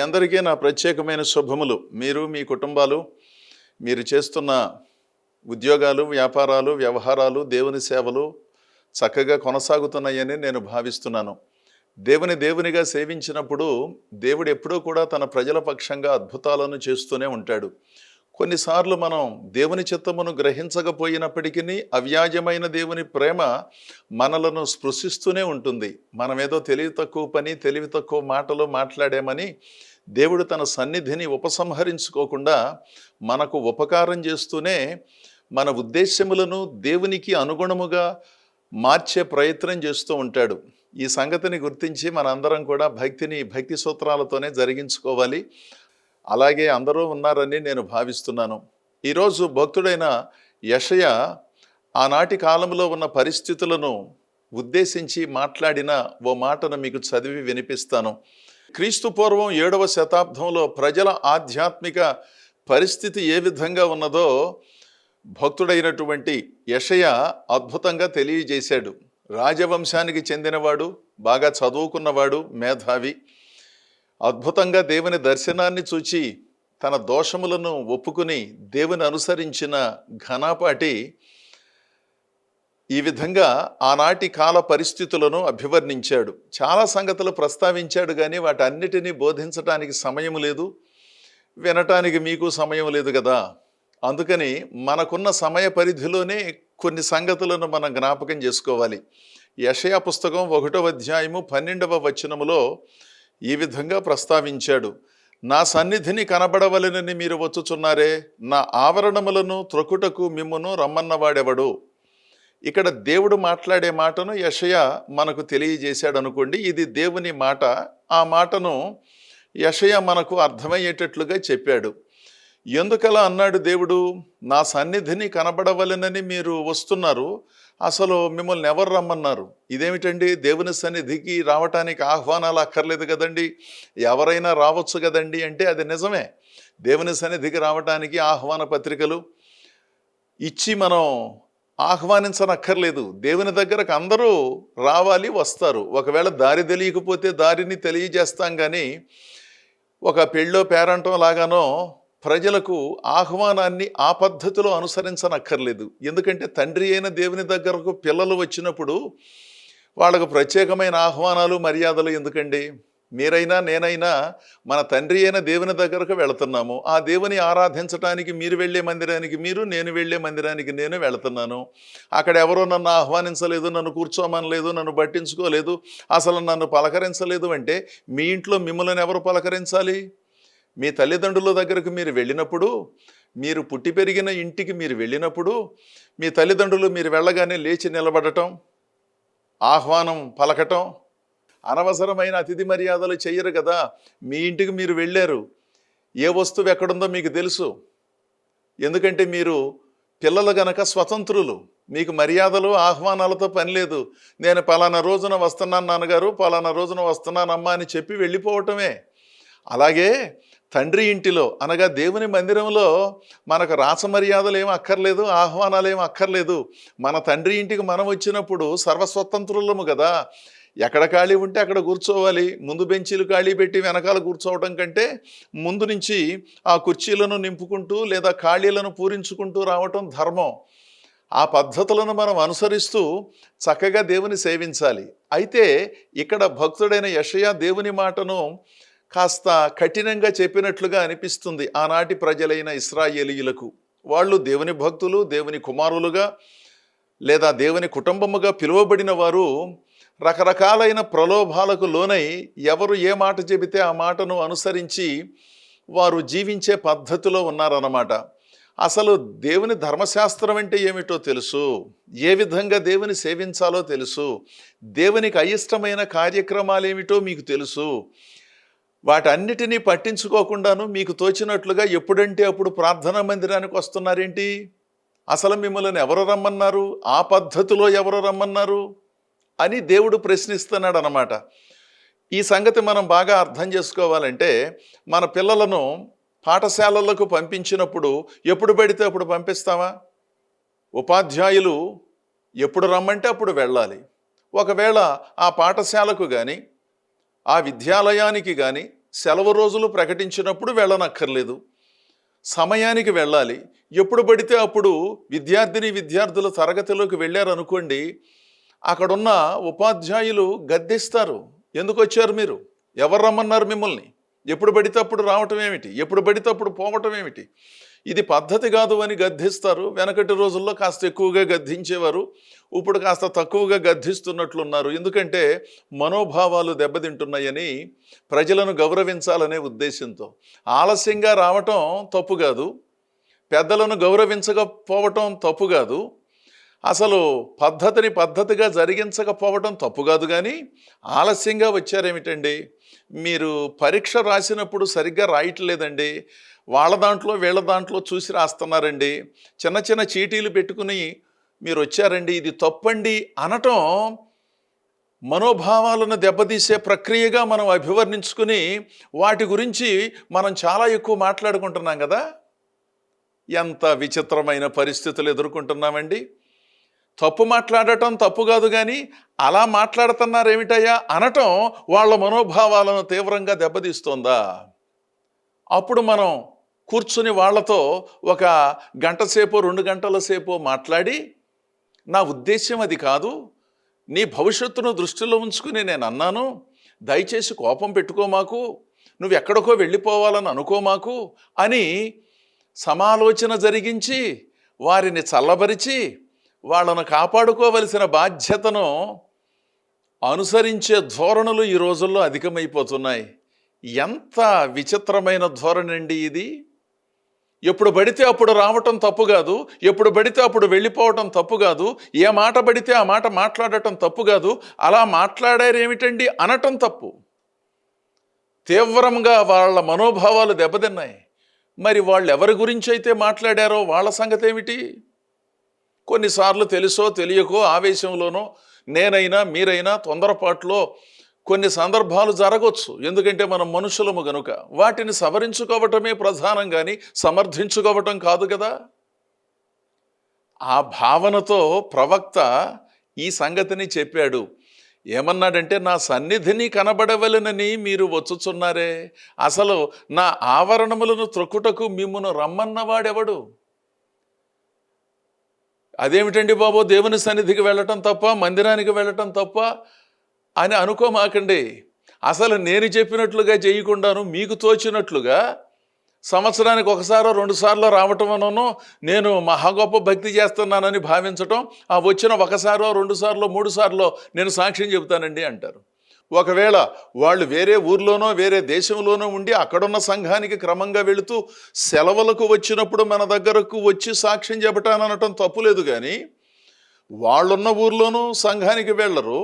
అందరికీ నా ప్రత్యేకమైన శుభములు. మీరు, మీ కుటుంబాలు, మీరు చేస్తున్న ఉద్యోగాలు, వ్యాపారాలు, వ్యవహారాలు, దేవుని సేవలు చక్కగా కొనసాగుతున్నాయని నేను భావిస్తున్నాను. దేవునిగా సేవించినప్పుడు దేవుడు ఎప్పుడూ కూడా తన ప్రజల పక్షంగా అద్భుతాలను చేస్తూనే ఉంటాడు. కొన్నిసార్లు మనం దేవుని చిత్తమును గ్రహించకపోయినప్పటికీ అవ్యాజమైన దేవుని ప్రేమ మనలను స్పృశిస్తూనే ఉంటుంది. మనమేదో తెలివి తక్కువ పని, తెలివి తక్కువ మాటలు మాట్లాడామని దేవుడు తన సన్నిధిని ఉపసంహరించుకోకుండా మనకు ఉపకారం చేస్తూనే మన ఉద్దేశ్యములను దేవునికి అనుగుణముగా మార్చే ప్రయత్నం చేస్తూ ఉంటాడు. ఈ సంగతిని గుర్తించి మనందరం కూడా భక్తి సూత్రాలతోనే జరిగించుకోవాలి. అలాగే అందరూ ఉన్నారని నేను భావిస్తున్నాను. ఈరోజు భక్తుడైన యెషయా ఆనాటి కాలంలో ఉన్న పరిస్థితులను ఉద్దేశించి మాట్లాడిన ఓ మాటను మీకు చదివి వినిపిస్తాను. క్రీస్తు పూర్వం 7వ శతాబ్దంలో ప్రజల ఆధ్యాత్మిక పరిస్థితి ఏ విధంగా ఉన్నదో భక్తుడైనటువంటి యెషయా అద్భుతంగా తెలియజేశాడు. రాజవంశానికి చెందినవాడు, బాగా చదువుకున్నవాడు, మేధావి. అద్భుతంగా దేవుని దర్శనాన్ని చూచి తన దోషములను ఒప్పుకుని దేవుని అనుసరించిన ఘనపాటి ఈ విధంగా ఆనాటి కాల పరిస్థితులను అభివర్ణించాడు. చాలా సంగతులు ప్రస్తావించాడు, కానీ వాటన్నిటినీ బోధించటానికి సమయం లేదు, వినటానికి మీకు సమయం లేదు కదా. అందుకని మనకున్న సమయ పరిధిలోనే కొన్ని సంగతులను మనం జ్ఞాపకం చేసుకోవాలి. యెషయా పుస్తకం 1వ అధ్యాయము 12వ వచనములో ఈ విధంగా ప్రస్తావించాడు. నా సన్నిధిని కనబడవలెనని మీరు వచ్చుచున్నారే, నా ఆవరణములను త్రొక్కుటకు మిమ్మును రమ్మన్నవాడెవడు. ఇక్కడ దేవుడు మాట్లాడే మాటను యెషయా మనకు తెలియజేశాడు అనుకోండి. ఇది దేవుని మాట. ఆ మాటను యెషయా మనకు అర్థమయ్యేటట్లుగా చెప్పాడు. ఎందుకలా అన్నాడు దేవుడు? నా సన్నిధిని కనబడవలెనని మీరు వస్తున్నారు, అసలు మిమ్మల్ని ఎవరు రమ్మన్నారు? ఇదేమిటండి, దేవుని సన్నిధికి రావటానికి ఆహ్వానాలు అక్కర్లేదు కదండి, ఎవరైనా రావచ్చు కదండి అంటే అది నిజమే. దేవుని సన్నిధికి రావటానికి ఆహ్వాన పత్రికలు ఇచ్చి మనం ఆహ్వానించనక్కర్లేదు. దేవుని దగ్గరకు అందరూ రావాలి, వస్తారు. ఒకవేళ దారి తెలియకపోతే దారిని తెలియజేస్తాం, కానీ ఒక పెళ్ళో పేరంటం లాగానో ప్రజలకు ఆహ్వానాన్ని ఆ పద్ధతిలో అనుసరించనక్కర్లేదు. ఎందుకంటే తండ్రి అయిన దేవుని దగ్గరకు పిల్లలు వచ్చినప్పుడు వాళ్ళకు ప్రత్యేకమైన ఆహ్వానాలు, మర్యాదలు ఎందుకండి? మీరైనా నేనైనా మన తండ్రి అయిన దేవుని దగ్గరకు వెళుతున్నాము. ఆ దేవుని ఆరాధించడానికి మీరు వెళ్ళే మందిరానికి మీరు, నేను వెళ్ళే మందిరానికి నేను వెళుతున్నాను. అక్కడ ఎవరో నన్ను ఆహ్వానించలేదు, నన్ను కూర్చోమనలేదు, నన్ను పట్టించుకోలేదు, అసలు నన్ను పలకరించలేదు అంటే మీ ఇంట్లో మిమ్మల్ని ఎవరు పలకరించాలి? మీ తల్లిదండ్రుల దగ్గరకు మీరు వెళ్ళినప్పుడు, మీరు పుట్టి పెరిగిన ఇంటికి మీరు వెళ్ళినప్పుడు మీ తల్లిదండ్రులు మీరు వెళ్ళగానే లేచి నిలబడటం, ఆహ్వానం పలకటం, అనవసరమైన అతిథి మర్యాదలు చెయ్యరు కదా. మీ ఇంటికి మీరు వెళ్ళారు, ఏ వస్తువు ఎక్కడుందో మీకు తెలుసు. ఎందుకంటే మీరు పిల్లలు గనక స్వతంత్రులు, మీకు మర్యాదలు ఆహ్వానాలతో పని లేదు. నేను పలానా రోజున వస్తున్నాను నాన్నగారు, పలానా రోజున వస్తున్నానమ్మా అని చెప్పి వెళ్ళిపోవటమే. అలాగే తండ్రి ఇంటిలో అనగా దేవుని మందిరంలో మనకు రాసమర్యాదలు ఏం అక్కర్లేదు, ఆహ్వానాలు ఏం అక్కర్లేదు. మన తండ్రి ఇంటికి మనం వచ్చినప్పుడు సర్వస్వతంత్రులము కదా. ఎక్కడ ఖాళీ ఉంటే అక్కడ కూర్చోవాలి. ముందు బెంచీలు ఖాళీ పెట్టి వెనకాల కూర్చోవటం కంటే ముందు నుంచి ఆ కుర్చీలను నింపుకుంటూ లేదా ఖాళీలను పూరించుకుంటూ రావటం ధర్మం. ఆ పద్ధతులను మనం అనుసరిస్తూ చక్కగా దేవుని సేవించాలి. అయితే ఇక్కడ భక్తుడైన యెషయా దేవుని మాటను కాస్త కఠినంగా చెప్పినట్లుగా అనిపిస్తుంది ఆనాటి ప్రజలైన ఇశ్రాయేలీయులకు. వాళ్ళు దేవుని భక్తులు, దేవుని కుమారులుగా లేదా దేవుని కుటుంబముగా పిలువబడిన వారు రకరకాలైన ప్రలోభాలకు లోనై ఎవరు ఏ మాట చెబితే ఆ మాటను అనుసరించి వారు జీవించే పద్ధతిలో ఉన్నారన్నమాట. అసలు దేవుని ధర్మశాస్త్రం అంటే ఏమిటో తెలుసు, ఏ విధంగా దేవుని సేవించాలో తెలుసు, దేవునికి అయిష్టమైన కార్యక్రమాలు ఏమిటో మీకు తెలుసు. వాటన్నిటినీ పట్టించుకోకుండాను మీకు తోచినట్లుగా ఎప్పుడంటే అప్పుడు ప్రార్థనా మందిరానికి వస్తున్నారేంటి? అసలు మిమ్మల్ని ఎవరు రమ్మన్నారు? ఆ పద్ధతిలో ఎవరు రమ్మన్నారు అని దేవుడు ప్రశ్నిస్తున్నాడు అన్నమాట. ఈ సంగతి మనం బాగా అర్థం చేసుకోవాలంటే, మన పిల్లలను పాఠశాలలకు పంపించినప్పుడు ఎప్పుడు పడితే అప్పుడు పంపిస్తామా? ఉపాధ్యాయులు ఎప్పుడు రమ్మంటే అప్పుడు వెళ్ళాలి. ఒకవేళ ఆ పాఠశాలకు కానీ ఆ విద్యాలయానికి కానీ సెలవు రోజులు ప్రకటించినప్పుడు వెళ్ళనక్కర్లేదు, సమయానికి వెళ్ళాలి. ఎప్పుడు పడితే అప్పుడు విద్యార్థుల తరగతిలోకి వెళ్ళారనుకోండి, అక్కడున్న ఉపాధ్యాయులు గద్దిస్తారు. ఎందుకు వచ్చారు మీరు, ఎవరు రమ్మన్నారు మిమ్మల్ని, ఎప్పుడు పడితే అప్పుడు రావటం ఏమిటి, ఎప్పుడు పడితే అప్పుడు పోవటం ఏమిటి, ఇది పద్ధతి కాదు అని గద్దిస్తారు. వెనకటి రోజుల్లో కాస్త ఎక్కువగా గద్దించేవారు, ఇప్పుడు కాస్త తక్కువగా గద్దిస్తున్నట్లున్నారు. ఎందుకంటే మనోభావాలు దెబ్బతింటున్నాయని, ప్రజలను గౌరవించాలనే ఉద్దేశంతో. ఆలస్యంగా రావటం తప్పు కాదు, పెద్దలను గౌరవించకపోవటం తప్పు కాదు, అసలు పద్ధతిగా జరిగించకపోవటం తప్పు కాదు. కానీ ఆలస్యంగా వచ్చారేమిటండి, మీరు పరీక్ష రాసినప్పుడు సరిగ్గా రాయట్లేదండి, వాళ్ళ దాంట్లో వీళ్ళ దాంట్లో చూసి రాస్తున్నారండి, చిన్న చిన్న చీటీలు పెట్టుకుని మీరు వచ్చారండి, ఇది తప్పండి అనటం మనోభావాలను దెబ్బతీసే ప్రక్రియగా మనం అభివర్ణించుకుని వాటి గురించి మనం చాలా ఎక్కువ మాట్లాడుకుంటున్నాం కదా. ఎంత విచిత్రమైన పరిస్థితులు ఎదుర్కొంటున్నామండి. తప్పు మాట్లాడటం తప్పు కాదు, కానీ అలా మాట్లాడుతున్నారేమిటయ్యా అనటం వాళ్ళ మనోభావాలను తీవ్రంగా దెబ్బతీస్తోందా. అప్పుడు మనం కూర్చుని వాళ్ళతో ఒక గంట సేపు 2 గంటల సేపు మాట్లాడి, నా ఉద్దేశ్యం అది కాదు, నీ భవిష్యత్తును దృష్టిలో ఉంచుకుని నేను అన్నాను, దయచేసి కోపం పెట్టుకోమాకు, నువ్వు ఎక్కడికో వెళ్ళిపోవాలని అనుకోమాకు అని సమాలోచన జరిగించి వారిని చల్లబరిచి వాళ్ళను కాపాడుకోవలసిన బాధ్యతను అనుసరించే ధోరణులు ఈ రోజుల్లో అధికమైపోతున్నాయి. ఎంత విచిత్రమైన ధోరణి అండి ఇది. ఎప్పుడు పడితే అప్పుడు రావటం తప్పు కాదు, ఎప్పుడు పడితే అప్పుడు వెళ్ళిపోవటం తప్పు కాదు, ఏ మాట పడితే ఆ మాట మాట్లాడటం తప్పు కాదు, అలా మాట్లాడారేమిటండి అనటం తప్పు. తీవ్రంగా వాళ్ళ మనోభావాలు దెబ్బతిన్నాయి. మరి వాళ్ళు ఎవరి గురించి అయితే మాట్లాడారో వాళ్ళ సంగతి ఏమిటి. కొన్నిసార్లు తెలుసో తెలియకో ఆవేశంలోనో నేనైనా మీరైనా తొందరపాటులో కొన్ని సందర్భాలు జరగవచ్చు. ఎందుకంటే మనం మనుషులము గనుక వాటిని సవరించుకోవటమే ప్రధానం, కానీ సమర్థించుకోవటం కాదు కదా. ఆ భావనతో ప్రవక్త ఈ సంగతిని చెప్పాడు. ఏమన్నాడంటే, నా సన్నిధిని కనబడవలెనని మీరు వచ్చుచున్నారే, అసలు నా ఆవరణములను త్రొక్కుటకు మిమ్మును రమ్మన్నవాడెవడు. అదేమిటండి బాబు, దేవుని సన్నిధికి వెళ్ళటం తప్ప, మందిరానికి వెళ్ళటం తప్ప అని అనుకోమాకండి. అసలు నేను చెప్పినట్లుగా చేయకుండాను మీకు తోచినట్లుగా సంవత్సరానికి 1 సార్లు రావటం అనను, నేను మహా గొప్ప భక్తి చేస్తున్నానని భావించటం, ఆ వచ్చిన 1 సారో 2 సార్లు 3 సార్లు నేను సాక్ష్యం చెబుతానండి అంటారు. ఒకవేళ వాళ్ళు వేరే ఊర్లోనో వేరే దేశంలోనో ఉండి అక్కడున్న సంఘానికి క్రమంగా వెళుతూ సెలవులకు వచ్చినప్పుడు మన దగ్గరకు వచ్చి సాక్ష్యం చెప్పటాననటం తప్పులేదు. కానీ వాళ్ళున్న ఊర్లోనూ సంఘానికి వెళ్ళరు,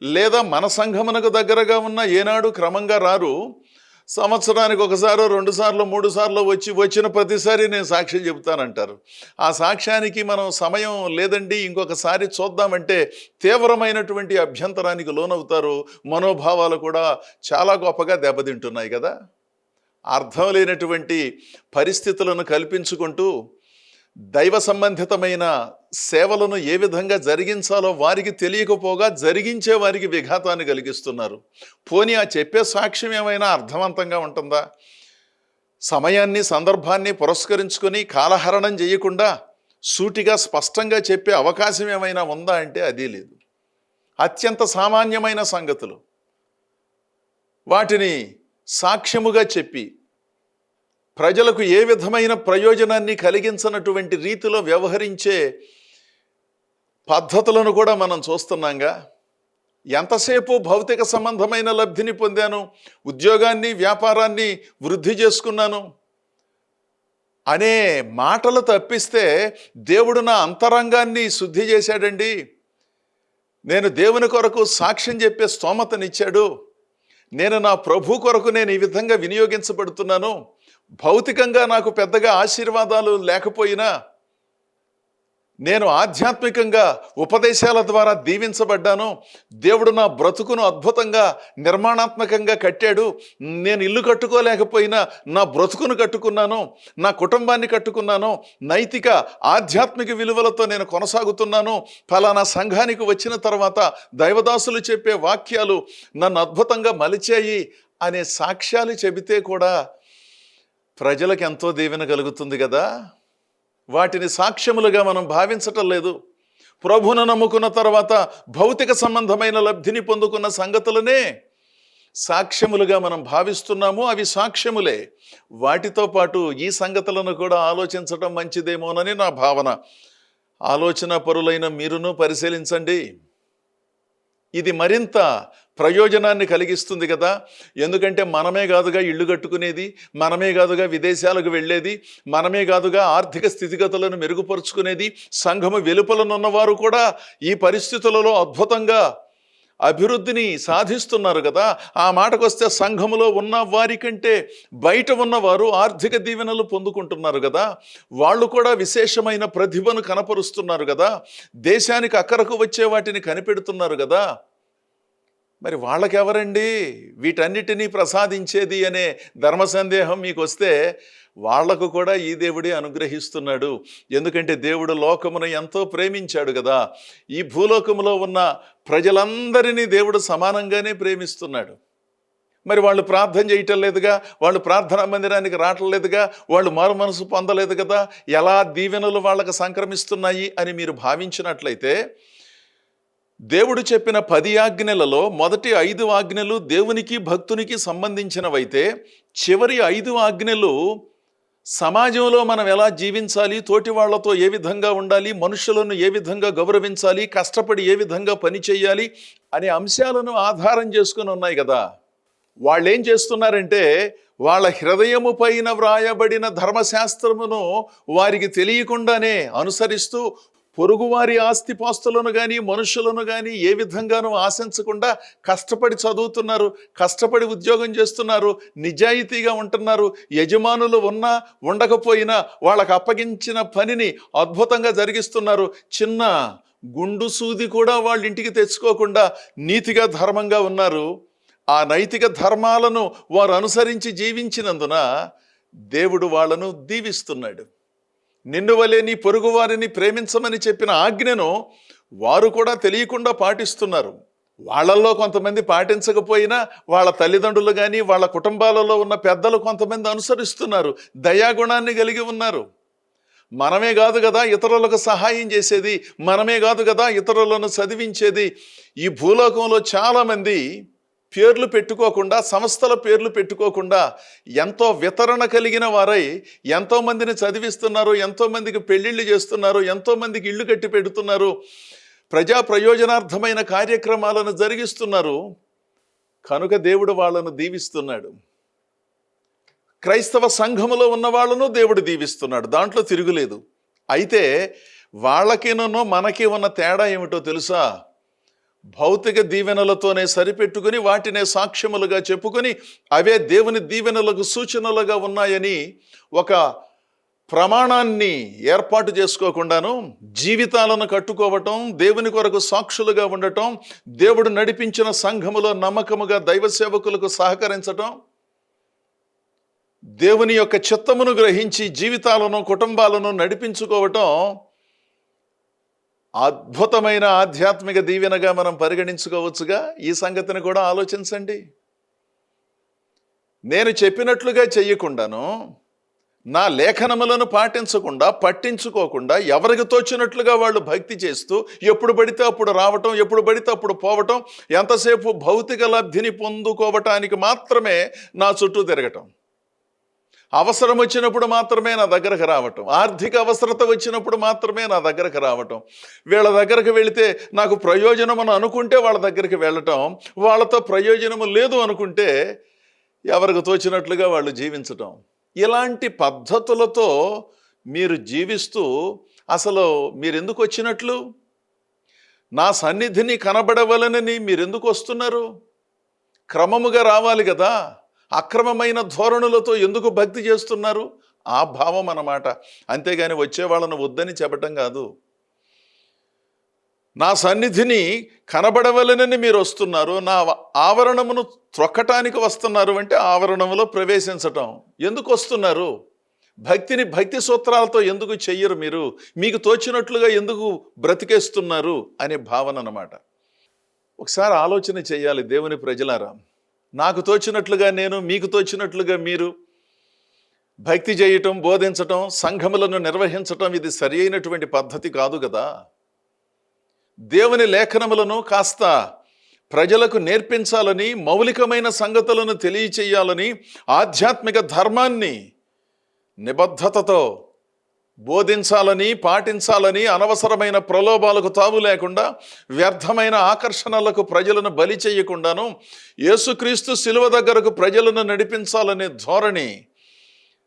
లేదా మన సంఘమునకు దగ్గరగా ఉన్న ఏనాడు క్రమంగా రారు, సంవత్సరానికి 1 సారో 2 సార్లు 3 సార్లు వచ్చిన ప్రతిసారి నేను సాక్ష్యం చెబుతానంటారు. ఆ సాక్ష్యానికి మనం సమయం లేదండి, ఇంకొకసారి చూద్దామంటే తీవ్రమైనటువంటి అభ్యంతరానికి లోనవుతారు. మనోభావాలు కూడా చాలా గొప్పగా దెబ్బతింటున్నాయి కదా. అర్థం లేనటువంటి పరిస్థితులను కల్పించుకుంటూ దైవ సంబంధితమైన సేవలను ఏ విధంగా జరిగించాలో వారికి తెలియకపోగా జరిగించే వారికి విఘాతాన్ని కలిగిస్తున్నారు. పోనీ ఆ చెప్పే సాక్ష్యం ఏమైనా అర్థవంతంగా ఉంటుందా? సమయాన్ని సందర్భాన్ని పురస్కరించుకొని కాలహరణం చేయకుండా సూటిగా స్పష్టంగా చెప్పే అవకాశం ఏమైనా ఉందా అంటే అది లేదు. అత్యంత సామాన్యమైన సంగతులు వాటిని సాక్ష్యముగా చెప్పి ప్రజలకు ఏ విధమైన ప్రయోజనాన్ని కలిగించనటువంటి రీతిలో వ్యవహరించే పద్ధతులను కూడా మనం చూస్తున్నాంగా. ఎంతసేపు భౌతిక సంబంధమైన లబ్ధిని పొందాను, ఉద్యోగాన్ని వ్యాపారాన్ని వృద్ధి చేసుకున్నాను అనే మాటలు తప్పిస్తే దేవుడు నా అంతరంగాన్ని శుద్ధి చేశాడండి, నేను దేవుని కొరకు సాక్ష్యం చెప్పే స్తోమతనిచ్చాడు, నేను నా ప్రభు కొరకు నేను ఈ విధంగా వినియోగించబడుతున్నాను, భౌతికంగా నాకు పెద్దగా ఆశీర్వాదాలు లేకపోయినా నేను ఆధ్యాత్మికంగా ఉపదేశాల ద్వారా దీవించబడ్డాను, దేవుడు నా బ్రతుకును అద్భుతంగా నిర్మాణాత్మకంగా కట్టాడు, నేను ఇల్లు కట్టుకోలేకపోయినా నా బ్రతుకును కట్టుకున్నాను, నా కుటుంబాన్ని కట్టుకున్నాను, నైతిక ఆధ్యాత్మిక విలువలతో నేను కొనసాగుతున్నాను, ఫలానా సంఘానికి వచ్చిన తర్వాత దైవదాసులు చెప్పే వాక్యాలు నన్ను అద్భుతంగా మలిచాయి అనే సాక్ష్యాలు చెబితే కూడా ప్రజలకు ఎంతో దీవెన కలుగుతుంది కదా. వాటిని సాక్ష్యములుగా మనం భావించటం లేదు. ప్రభువును నమ్ముకున్న తర్వాత భౌతిక సంబంధమైన లబ్ధిని పొందుకున్న సంగతులనే సాక్ష్యములుగా మనం భావిస్తున్నాము. అవి సాక్ష్యములే. వాటితో పాటు ఈ సంగతులను కూడా ఆలోచించటం మంచిదేమోనని నా భావన. ఆలోచన పరులైన మీరును పరిశీలించండి. ఇది మరింత ప్రయోజనాన్ని కలిగిస్తుంది కదా. ఎందుకంటే మనమే కాదుగా ఇళ్ళు కట్టుకునేది, మనమే కాదుగా విదేశాలకు వెళ్ళేది, మనమే కాదుగా ఆర్థిక స్థితిగతులను మెరుగుపరుచుకునేది. సంఘము వెలుపలనున్నవారు కూడా ఈ పరిస్థితులలో అద్భుతంగా అభివృద్ధిని సాధిస్తున్నారు కదా. ఆ మాటకొస్తే సంఘములో ఉన్న వారి కంటే బయట ఉన్నవారు ఆర్థిక దీవెనలు పొందుకుంటున్నారు కదా. వాళ్ళు కూడా విశేషమైన ప్రతిభను కనపరుస్తున్నారు కదా. దేశానికి అక్కరకు వచ్చే వాటిని కనిపెడుతున్నారు కదా. మరి వాళ్ళకెవరండి వీటన్నిటినీ ప్రసాదించేది అనే ధర్మ సందేహం మీకు వస్తే వాళ్లకు కూడా ఈ దేవుడే అనుగ్రహిస్తున్నాడు. ఎందుకంటే దేవుడు లోకమును ఎంతో ప్రేమించాడు కదా. ఈ భూలోకములో ఉన్న ప్రజలందరినీ దేవుడు సమానంగానే ప్రేమిస్తున్నాడు. మరి వాళ్ళు ప్రార్థన చేయటం లేదుగా, వాళ్ళు ప్రార్థనా మందిరానికి రావట్లేదుగా, వాళ్ళు మారు మనసు పొందలేదు కదా. ఎలా దీవెనలు వాళ్ళకు సంక్రమిస్తున్నాయి అని మీరు భావించినట్లయితే, దేవుడు చెప్పిన 10 ఆజ్ఞలలో మొదటి 5 ఆజ్ఞలు దేవునికి భక్తునికి సంబంధించినవైతే, చివరి 5 ఆజ్ఞలు సమాజంలో మనం ఎలా జీవించాలి, తోటి వాళ్లతో ఏ విధంగా ఉండాలి, మనుషులను ఏ విధంగా గౌరవించాలి, కష్టపడి ఏ విధంగా పని చేయాలి అనే అంశాలను ఆధారం చేసుకుని ఉన్నాయి కదా. వాళ్ళు ఏం చేస్తున్నారంటే, వాళ్ళ హృదయము పైన వ్రాయబడిన ధర్మశాస్త్రమును వారికి తెలియకుండానే అనుసరిస్తూ పొరుగువారి ఆస్తిపాస్తులను కానీ మనుషులను కానీ ఏ విధంగానూ ఆశించకుండా కష్టపడి చదువుతున్నారు, కష్టపడి ఉద్యోగం చేస్తున్నారు, నిజాయితీగా ఉంటున్నారు. యజమానులు ఉన్నా ఉండకపోయినా వాళ్ళకు అప్పగించిన పనిని అద్భుతంగా జరిగిస్తున్నారు. చిన్న గుండు సూది కూడా వాళ్ళ ఇంటికి తెచ్చుకోకుండా నీతిగా ధర్మంగా ఉన్నారు. ఆ నైతిక ధర్మాలను వారు అనుసరించి జీవించినందున దేవుడు వాళ్ళను దీవిస్తున్నాడు. నిన్ను వలె నీ పొరుగువారిని ప్రేమించమని చెప్పిన ఆజ్ఞను వారు కూడా తెలియకుండా పాటిస్తున్నారు. వాళ్ళల్లో కొంతమంది పాటించకపోయినా వాళ్ళ తల్లిదండ్రులు కానీ వాళ్ళ కుటుంబాలలో ఉన్న పెద్దలు కొంతమంది అనుసరిస్తున్నారు, దయాగుణాన్ని కలిగి ఉన్నారు. మనమే కాదు కదా ఇతరులకు సహాయం చేసేది, మనమే కాదు కదా ఇతరులను చదివించేది. ఈ భూలోకంలో చాలామంది పేర్లు పెట్టుకోకుండా, సంస్థల పేర్లు పెట్టుకోకుండా ఎంతో వితరణ కలిగిన వారై ఎంతోమందిని చదివిస్తున్నారు, ఎంతోమందికి పెళ్ళిళ్ళు చేస్తున్నారు, ఎంతోమందికి ఇళ్ళు కట్టి పెడుతున్నారు, ప్రజా ప్రయోజనార్థమైన కార్యక్రమాలను జరిగిస్తున్నారు. కనుక దేవుడు వాళ్ళను దీవిస్తున్నాడు. క్రైస్తవ సంఘములో ఉన్న వాళ్ళను దేవుడు దీవిస్తున్నాడు, దాంట్లో తిరుగులేదు. అయితే వాళ్ళకినో మనకి ఉన్న తేడా ఏమిటో తెలుసా? భౌతిక దీవెనలతోనే సరిపెట్టుకుని వాటినే సాక్ష్యములుగా చెప్పుకొని అవే దేవుని దీవెనలకు సూచనలుగా ఉన్నాయని ఒక ప్రమాణాన్ని ఏర్పాటు చేసుకోకుండాను జీవితాలను కట్టుకోవటం, దేవుని కొరకు సాక్షులుగా ఉండటం, దేవుడు నడిపించిన సంఘములో నమ్మకముగా దైవ సేవకులకు సహకరించటం, దేవుని యొక్క చిత్తమును గ్రహించి జీవితాలను కుటుంబాలను నడిపించుకోవటం అద్భుతమైన ఆధ్యాత్మిక దీవెనగా మనం పరిగణించుకోవచ్చుగా. ఈ సంగతిని కూడా ఆలోచించండి. నేను చెప్పినట్లుగా చెయ్యకుండాను, నా లేఖనములను పాటించకుండా, పట్టించుకోకుండా, ఎవరికి తోచినట్లుగా వాళ్ళు భక్తి చేస్తూ ఎప్పుడు పడితే అప్పుడు రావటం, ఎప్పుడు పడితే అప్పుడు పోవటం, ఎంతసేపు భౌతిక లబ్ధిని పొందుకోవటానికి మాత్రమే నా చుట్టూ తిరగటం, అవసరం వచ్చినప్పుడు మాత్రమే నా దగ్గరకు రావటం, ఆర్థిక అవసరత వచ్చినప్పుడు మాత్రమే నా దగ్గరకు రావటం, వీళ్ళ దగ్గరకు వెళితే నాకు ప్రయోజనం అనుకుంటే వాళ్ళ దగ్గరికి వెళ్ళటం, వాళ్ళతో ప్రయోజనము లేదు అనుకుంటే ఎవరికి తోచినట్లుగా వాళ్ళు జీవించటం, ఇలాంటి పద్ధతులతో మీరు జీవిస్తూ అసలు మీరెందుకు వచ్చినట్లు? నా సన్నిధిని కనబడవలనని మీరెందుకు వస్తున్నారు? క్రమముగా రావాలి కదా. అక్రమమైన ధోరణులతో ఎందుకు భక్తి చేస్తున్నారు? ఆ భావం అన్నమాట. అంతేగాని వచ్చే వాళ్ళను వద్దని చెప్పటం కాదు. నా సన్నిధిని కనబడవలనని మీరు వస్తున్నారు, నా ఆవరణమును త్రొక్కటానికి వస్తున్నారు అంటే ఆవరణములో ప్రవేశించటం. ఎందుకు వస్తున్నారు? భక్తిని భక్తి సూత్రాలతో ఎందుకు చెయ్యరు? మీరు మీకు తోచినట్లుగా ఎందుకు బ్రతికేస్తున్నారు అనే భావన అన్నమాట. ఒకసారి ఆలోచన చేయాలి దేవుని ప్రజలారా. నాకు తోచినట్లుగా నేను, మీకు తోచినట్లుగా మీరు భక్తి చేయటం, బోధించటం, సంఘములను నిర్వహించటం ఇది సరి అయినటువంటి పద్ధతి కాదు కదా. దేవుని లేఖనములను కాస్త ప్రజలకు నేర్పించాలని, మౌలికమైన సంగతులను తెలియచేయాలని, ఆధ్యాత్మిక ధర్మాన్ని నిబద్ధతతో బోధించాలని, పాటించాలని, అనవసరమైన ప్రలోభాలకు తావు లేకుండా, వ్యర్థమైన ఆకర్షణలకు ప్రజలను బలి చేయకుండాను యేసుక్రీస్తు శిలువ దగ్గరకు ప్రజలను నడిపించాలనే ధోరణి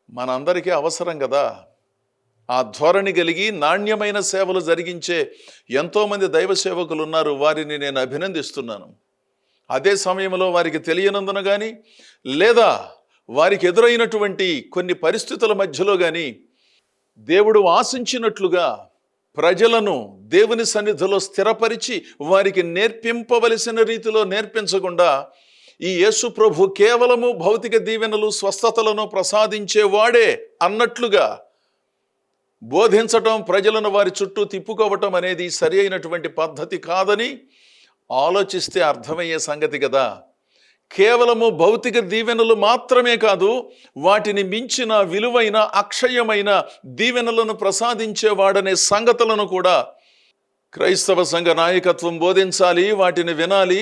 మనందరికీ అవసరం కదా. ఆ ధోరణి కలిగి నాణ్యమైన సేవలు జరిగించే ఎంతోమంది దైవ సేవకులు ఉన్నారు. వారిని నేను అభినందిస్తున్నాను. అదే సమయంలో వారికి తెలియనందున కానీ, లేదా వారికి ఎదురైనటువంటి కొన్ని పరిస్థితుల మధ్యలో కానీ దేవుడు ఆశించినట్లుగా ప్రజలను దేవుని సన్నిధిలో స్థిరపరిచి వారికి నేర్పింపవలసిన రీతిలో నేర్పించకుండా, ఈ యేసు ప్రభు కేవలము భౌతిక దీవెనలు, స్వస్థతలను ప్రసాదించేవాడే అన్నట్లుగా బోధించటం, ప్రజలను వారి చుట్టూ తిప్పుకోవటం అనేది సరి అయినటువంటి పద్ధతి కాదని ఆలోచిస్తే అర్థమయ్యే సంగతి కదా. కేవలము భౌతిక దీవెనలు మాత్రమే కాదు, వాటిని మించిన విలువైన అక్షయమైన దీవెనలను ప్రసాదించేవాడనే సంగతులను కూడా క్రైస్తవ సంఘ నాయకత్వం బోధించాలి. వాటిని వినాలి,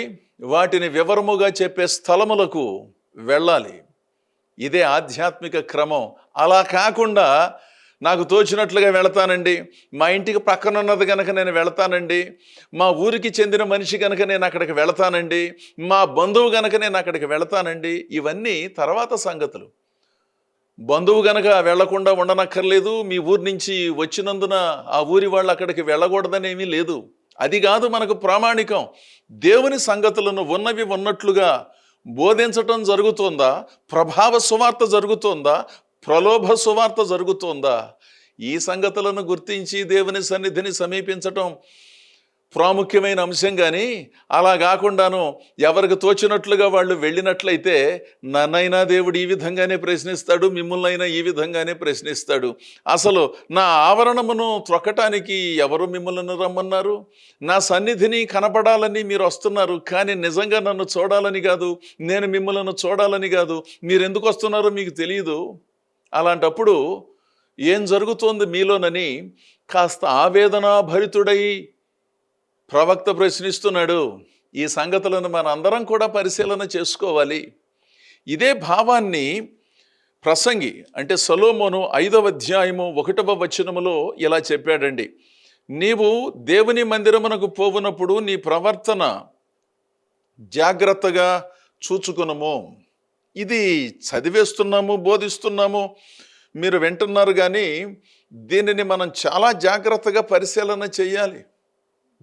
వాటిని వివరముగా చెప్పే స్థలములకు వెళ్ళాలి. ఇదే ఆధ్యాత్మిక క్రమం. అలా కాకుండా నాకు తోచినట్లుగా వెళతానండి, మా ఇంటికి పక్కన ఉన్నది కనుక నేను వెళతానండి, మా ఊరికి చెందిన మనిషి కనుక నేను అక్కడికి వెళతానండి, మా బంధువు కనుక నేను అక్కడికి వెళతానండి, ఇవన్నీ తర్వాత సంగతులు. బంధువు గనక వెళ్లకుండా ఉండనక్కర్లేదు, మీ ఊరి నుంచి వచ్చినందున ఆ ఊరి వాళ్ళు అక్కడికి వెళ్ళకూడదనేమీ లేదు. అది కాదు మనకు ప్రామాణికం. దేవుని సంగతులను ఉన్నవి ఉన్నట్లుగా బోధించటం జరుగుతోందా, ప్రభావ సువార్త జరుగుతోందా, ప్రలోభ సువార్త జరుగుతోందా, ఈ సంగతులను గుర్తించి దేవుని సన్నిధిని సమీపించటం ప్రాముఖ్యమైన అంశం. కానీ అలా కాకుండాను ఎవరికి తోచినట్లుగా వాళ్ళు వెళ్ళినట్లయితే నన్నైనా దేవుడు ఈ విధంగానే ప్రశ్నిస్తాడు, మిమ్మల్నైనా ఈ విధంగానే ప్రశ్నిస్తాడు. అసలు నా ఆవరణమును త్రొక్కటానికి ఎవరు మిమ్మల్ని రమ్మన్నారు? నా సన్నిధిని కనపడాలని మీరు వస్తున్నారు, కానీ నిజంగా నన్ను చూడాలని కాదు, నేను మిమ్మల్ని చూడాలని కాదు. మీరు ఎందుకు వస్తున్నారో మీకు తెలియదు. అలాంటప్పుడు ఏం జరుగుతోంది మీలోనని కాస్త ఆవేదనాభరితుడై ప్రవక్త ప్రశ్నిస్తున్నాడు. ఈ సంగతులను మన అందరం కూడా పరిశీలన చేసుకోవాలి. ఇదే భావాన్ని ప్రసంగి అంటే సొలొమోను 5వ అధ్యాయము 1వ వచనములో ఇలా చెప్పాడండి. నీవు దేవుని మందిరమునకు పోవునప్పుడు నీ ప్రవర్తన జాగ్రత్తగా చూచుకునము. ఇది చదివేస్తున్నాము, బోధిస్తున్నాము, మీరు వింటున్నారు, కానీ దీనిని మనం చాలా జాగ్రత్తగా పరిశీలన చేయాలి.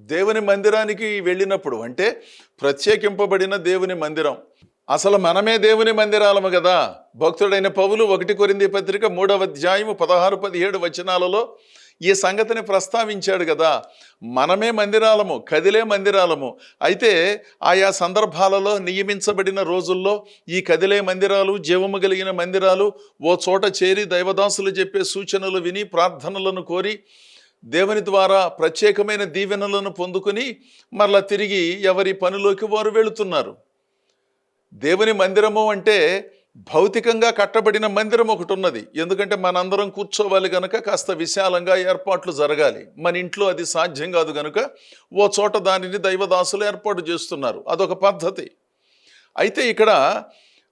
దేవుని మందిరానికి వెళ్ళినప్పుడు, అంటే ప్రత్యేకింపబడిన దేవుని మందిరం, అసలు మనమే దేవుని మందిరాలము కదా. భక్తుడైన పౌలు 1 కొరింథీ పత్రిక 3వ అధ్యాయము 16-17 వచనాలలో ఈ సంగతిని ప్రస్తావించాడు కదా. మనమే మందిరాలము, కదిలే మందిరాలము. అయితే ఆయా సందర్భాలలో నియమించబడిన రోజుల్లో ఈ కదిలే మందిరాలు, జీవము కలిగిన మందిరాలు ఓ చోట చేరి దైవదాసులు చెప్పే సూచనలు విని, ప్రార్థనలను కోరి, దేవుని ద్వారా ప్రత్యేకమైన దీవెనలను పొందుకుని మరలా తిరిగి ఎవరి పనిలోకి వారు వెళుతున్నారు. దేవుని మందిరము అంటే భౌతికంగా కట్టబడిన మందిరం ఒకటి ఉన్నది. ఎందుకంటే మనందరం కూర్చోవాలి కనుక కాస్త విశాలంగా ఏర్పాట్లు జరగాలి. మన ఇంట్లో అది సాధ్యం కాదు కనుక ఓ చోట దానిని దైవదాసులు ఏర్పాటు చేస్తున్నారు. అదొక పద్ధతి. అయితే ఇక్కడ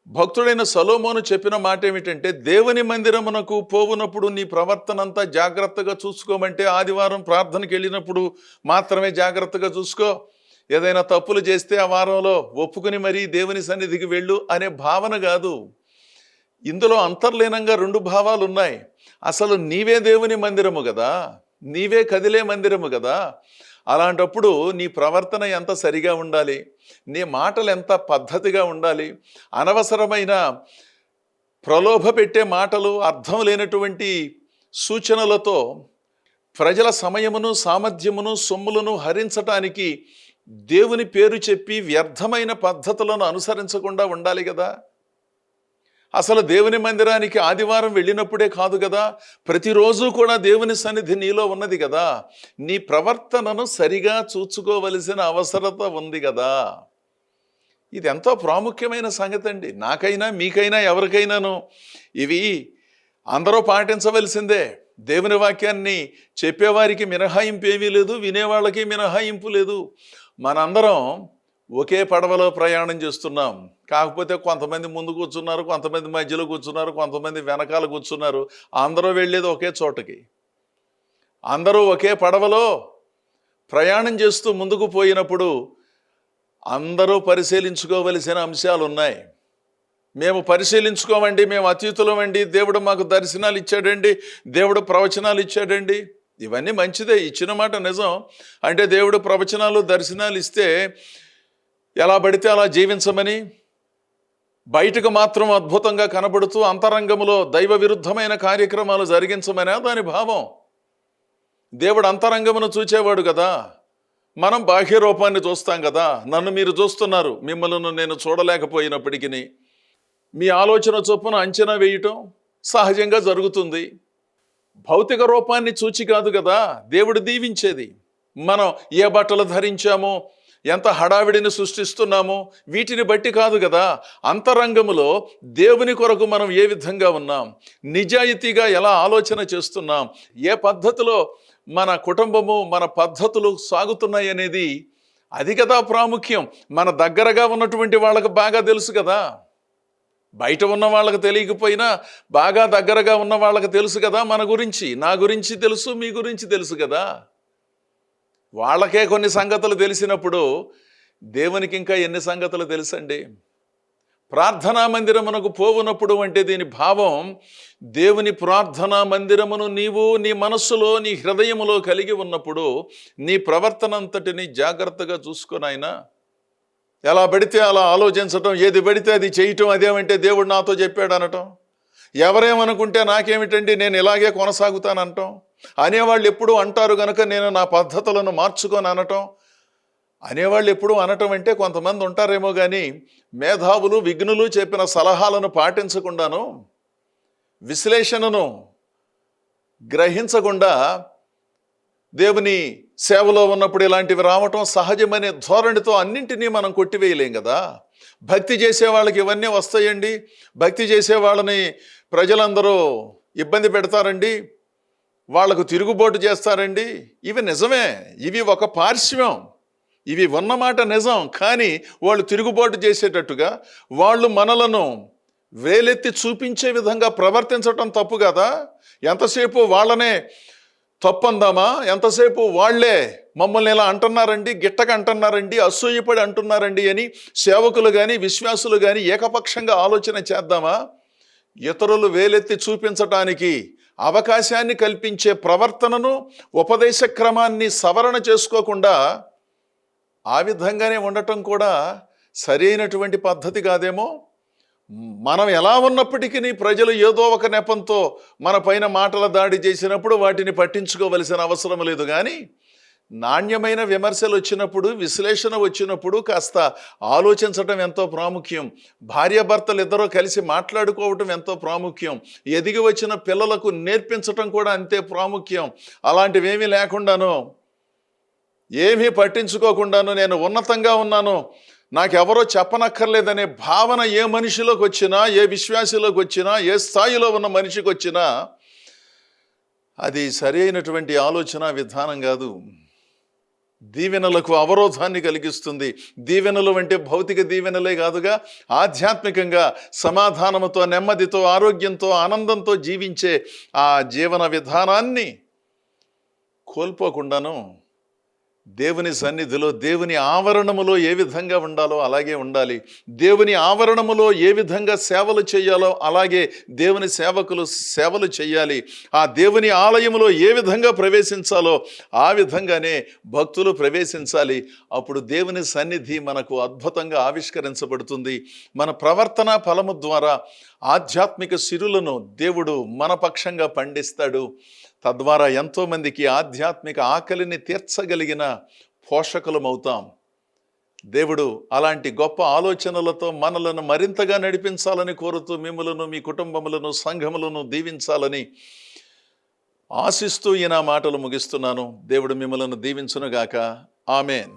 భక్తుడైన సొలొమోను చెప్పిన మాట ఏమిటంటే, దేవుని మందిరమునకు పోవునప్పుడు నీ ప్రవర్తన అంతా జాగ్రత్తగా చూసుకోమంటే ఆదివారం ప్రార్థనకి వెళ్ళినప్పుడు మాత్రమే జాగ్రత్తగా చూసుకో, ఏదైనా తప్పులు చేస్తే ఆ వారంలో ఒప్పుకుని మరీ దేవుని సన్నిధికి వెళ్ళు అనే భావన కాదు. ఇందులో అంతర్లీనంగా 2 భావాలు ఉన్నాయి. అసలు నీవే దేవుని మందిరము కదా, నీవే కదిలే మందిరము కదా. అలాంటప్పుడు నీ ప్రవర్తన ఎంత సరిగా ఉండాలి, నీ మాటలు ఎంత పద్ధతిగా ఉండాలి. అనవసరమైన ప్రలోభ పెట్టే మాటలు, అర్థం లేనటువంటి సూచనలతో ప్రజల సమయమును, సామర్థ్యమును, సొమ్ములను హరించటానికి దేవుని పేరు చెప్పి వ్యర్థమైన పద్ధతులను అనుసరించకుండా ఉండాలి కదా. అసలు దేవుని మందిరానికి ఆదివారం వెళ్ళినప్పుడే కాదు కదా, ప్రతిరోజు కూడా దేవుని సన్నిధి నీలో ఉన్నది కదా. నీ ప్రవర్తనను సరిగా చూసుకోవలసిన అవసరత ఉంది కదా. ఇది ఎంతో ప్రాముఖ్యమైన సంగతి అండి. నాకైనా మీకైనా ఎవరికైనాను ఇవి అందరూ పాటించవలసిందే. దేవుని వాక్యాన్ని చెప్పేవారికి మినహాయింపు ఏమీ లేదు, వినేవాళ్ళకి మినహాయింపు లేదు. మనందరం ఒకే పడవలో ప్రయాణం చేస్తున్నాం. కాకపోతే కొంతమంది ముందు కూర్చున్నారు, కొంతమంది మధ్యలో కూర్చున్నారు, కొంతమంది వెనకాల కూర్చున్నారు. అందరూ వెళ్ళేది ఒకే చోటకి. అందరూ ఒకే పడవలో ప్రయాణం చేస్తూ ముందుకు పోయినప్పుడు అందరూ పరిశీలించుకోవలసిన అంశాలు ఉన్నాయి. మేము పరిశీలించుకోమండి, మేము అతీతులమండి, దేవుడు మాకు దర్శనాలు ఇచ్చాడండి, దేవుడు ప్రవచనాలు ఇచ్చాడండి. ఇవన్నీ మంచిదే, ఇచ్చిన మాట నిజం. అంటే దేవుడు ప్రవచనాలు దర్శనాలు ఇస్తే ఎలా పడితే అలా జీవించమని, బయటకు మాత్రం అద్భుతంగా కనబడుతూ అంతరంగంలో దైవ విరుద్ధమైన కార్యక్రమాలు జరిగించమనే దాని భావం. దేవుడు అంతరంగమును చూచేవాడు కదా, మనం బాహ్య రూపాన్ని చూస్తాం కదా. నన్ను మీరు చూస్తున్నారు, మిమ్మల్ని నేను చూడలేకపోయినప్పటికీ మీ ఆలోచన చొప్పున అంచనా వేయటం సహజంగా జరుగుతుంది. భౌతిక రూపాన్ని చూచి కాదు కదా దేవుడు దీవించేది. మనం ఏ బట్టలు ధరించామో, ఎంత హడావిడిని సృష్టిస్తున్నామో వీటిని బట్టి కాదు కదా. అంతరంగములో దేవుని కొరకు మనం ఏ విధంగా ఉన్నాం, నిజాయితీగా ఎలా ఆలోచన చేస్తున్నాం, ఏ పద్ధతిలో మన కుటుంబము మన పద్ధతులు సాగుతున్నాయి అనేది అది కదా ప్రాముఖ్యం. మన దగ్గరగా ఉన్నటువంటి వాళ్ళకు బాగా తెలుసు కదా. బయట ఉన్న వాళ్ళకి తెలియకపోయినా బాగా దగ్గరగా ఉన్న వాళ్ళకి తెలుసు కదా మన గురించి. నా గురించి తెలుసు, మీ గురించి తెలుసు కదా. వాళ్ళకే కొన్ని సంగతులు తెలిసినప్పుడు దేవునికి ఇంకా ఎన్ని సంగతులు తెలుసండి. ప్రార్థనా మందిరమునకు పోవునప్పుడు అంటే దీని భావం, దేవుని ప్రార్థనా మందిరమును నీవు నీ మనస్సులో నీ హృదయములో కలిగి ఉన్నప్పుడు నీ ప్రవర్తన అంతటిని జాగ్రత్తగా చూసుకొనైనా. ఎలా పడితే అలా ఆలోచించటం, ఏది పడితే అది చేయటం, అదేమంటే దేవుడు నాతో చెప్పాడు అనటం, ఎవరేమనుకుంటే నాకేమిటండి నేను ఇలాగే కొనసాగుతానంటాం, అనేవాళ్ళు ఎప్పుడూ అంటారు కనుక నేను నా పద్ధతులను మార్చుకొని అనటం, అనేవాళ్ళు ఎప్పుడూ అనటం అంటే కొంతమంది ఉంటారేమో కానీ మేధావులు విఘ్నులు చెప్పిన సలహాలను పాటించకుండాను, విశ్లేషణను గ్రహించకుండా దేవుని సేవలో ఉన్నప్పుడు ఇలాంటివి రావటం సహజమనే ధోరణితో అన్నింటినీ మనం కొట్టివేయలేం కదా. భక్తి చేసే వాళ్ళకి ఇవన్నీ వస్తాయండి. భక్తి చేసే వాళ్ళని ప్రజలందరూ ఇబ్బంది పెడతారండి, వాళ్లకు తిరుగుబాటు చేస్తారండి. ఇవి నిజమే, ఇవి ఒక పార్శ్వం, ఇవి ఉన్నమాట నిజం. కానీ వాళ్ళు తిరుగుబాటు చేసేటట్టుగా వాళ్ళు మనలను వేలెత్తి చూపించే విధంగా ప్రవర్తించటం తప్పు కదా. ఎంతసేపు వాళ్ళనే తప్పు అందామా, ఎంతసేపు వాళ్లే మమ్మల్ని ఇలా అంటున్నారండి, గిట్టక అంటున్నారండి, అసూయపడి అంటున్నారండి అని సేవకులు కానీ విశ్వాసులు కానీ ఏకపక్షంగా ఆలోచన చేద్దామా? ఇతరులు వేలెత్తి చూపించటానికి అవకాశాన్ని కల్పించే ప్రవర్తనను, ఉపదేశ క్రమాన్ని సవరణ చేసుకోకుండా ఆ విధంగానే ఉండటం కూడా సరైనటువంటి పద్ధతి కాదేమో. మనం ఎలా ఉన్నప్పటికీ ప్రజలు ఏదో ఒక నెపంతో మన పైన మాటల దాడి చేసినప్పుడు వాటిని పట్టించుకోవలసిన అవసరం లేదు. కానీ నాణ్యమైన విమర్శలు వచ్చినప్పుడు, విశ్లేషణ వచ్చినప్పుడు కాస్త ఆలోచించటం ఎంతో ప్రాముఖ్యం. భార్యాభర్తలు ఇద్దరూ కలిసి మాట్లాడుకోవటం ఎంతో ప్రాముఖ్యం. ఎదిగి వచ్చిన పిల్లలకు నేర్పించటం కూడా అంతే ప్రాముఖ్యం. అలాంటివేమీ లేకుండాను, ఏమీ పట్టించుకోకుండాను నేను ఉన్నతంగా ఉన్నాను, నాకెవరో చెప్పనక్కర్లేదనే భావన ఏ మనిషిలోకి వచ్చినా, ఏ విశ్వాసిలోకి వచ్చినా, ఏ స్థాయిలో ఉన్న మనిషికి వచ్చినా అది సరి అయినటువంటి ఆలోచన విధానం కాదు. దీవెనలకు అవరోధాన్ని కలిగిస్తుంది. దీవెనలు అంటే భౌతిక దీవెనలే కాదుగా, ఆధ్యాత్మికంగా సమాధానంతో, నెమ్మదితో, ఆరోగ్యంతో, ఆనందంతో జీవించే ఆ జీవన విధానాన్ని కోల్పోకుండాను దేవుని సన్నిధిలో, దేవుని ఆవరణములో ఏ విధంగా ఉండాలో అలాగే ఉండాలి. దేవుని ఆవరణములో ఏ విధంగా సేవలు చేయాలో అలాగే దేవుని సేవకులు సేవలు చేయాలి. ఆ దేవుని ఆలయములో ఏ విధంగా ప్రవేశించాలో ఆ విధంగానే భక్తులు ప్రవేశించాలి. అప్పుడు దేవుని సన్నిధి మనకు అద్భుతంగా ఆవిష్కరించబడుతుంది. మన ప్రవర్తన ఫలము ద్వారా ఆధ్యాత్మిక సిరులను దేవుడు మన పక్షంగా పండిస్తాడు. తద్వారా ఎంతోమందికి ఆధ్యాత్మిక ఆకలిని తీర్చగలిగిన పోషకులమవుతాం. దేవుడు అలాంటి గొప్ప ఆలోచనలతో మనలను మరింతగా నడిపించాలని కోరుతూ మిమ్మలను, మీ కుటుంబములను, సంఘములను దీవించాలని ఆశిస్తూ ఈ నా మాటలు ముగిస్తున్నాను. దేవుడు మిమ్మలను దీవించునుగాక. ఆమేన్.